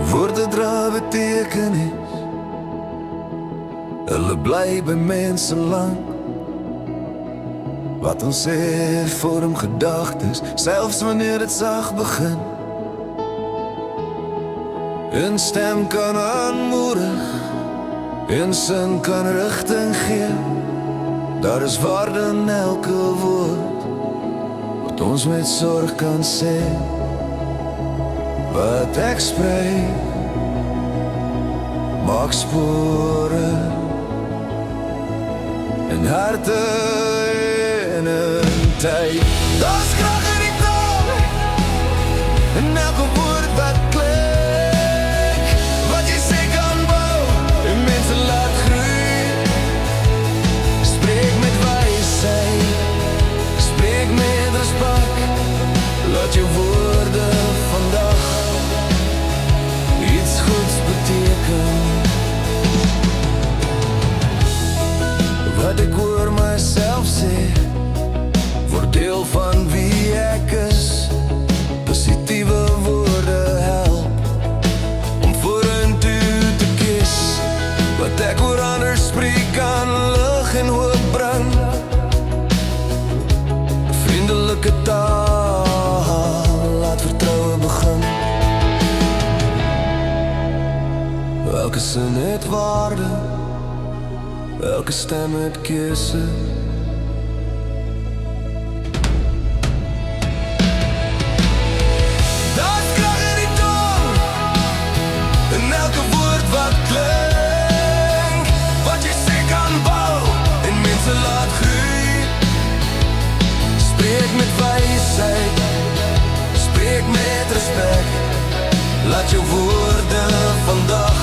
Woorde dra betekenis. Hulle bly by mense lang. Wat ons sê vorm gedagtes, selfs wanneer dit sag begin. Een stem kan aanmoedig, een sin kan rigting gee. Daar is waarde in elke woord wat ons met sorg kan sê. Wat ek spreek maak spore in harte in 'n tyd. Daar's krag in die taal, in elke woord wat klink. Wat jy sê kan bou en mense laat groei. Spreek met wysheid, spreek met respek. Laat jou woorde vandag iets goeds beteken. Wat ek hoor myself sê word deel van wie ek is. Positiewe woorde help om vorentoe te kies. Wat ek oor ander spreek kan lig en hoop bring. Vriendelike taal laat vertroue begin. Elke sin het waarde, elke stem het keuse. Daar's krag in die tong, in elke woord wat klink. Wat jy sê kan bou en mense laat groei. Spreek met wysheid, spreek met respek. Laat jou woorde vandag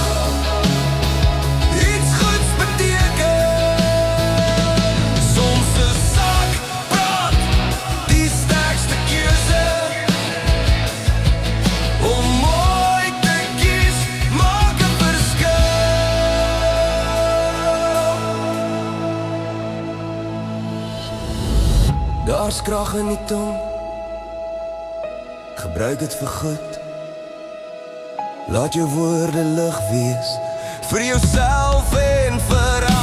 iets goeds beteken. Soms 'n sak praat, die sterkste keuse. Om mooi te kies, maak 'n verskil. Daar's krag in die tong, gebruik dit vir goed. Laat jou woorde lig wees vir jouself en vir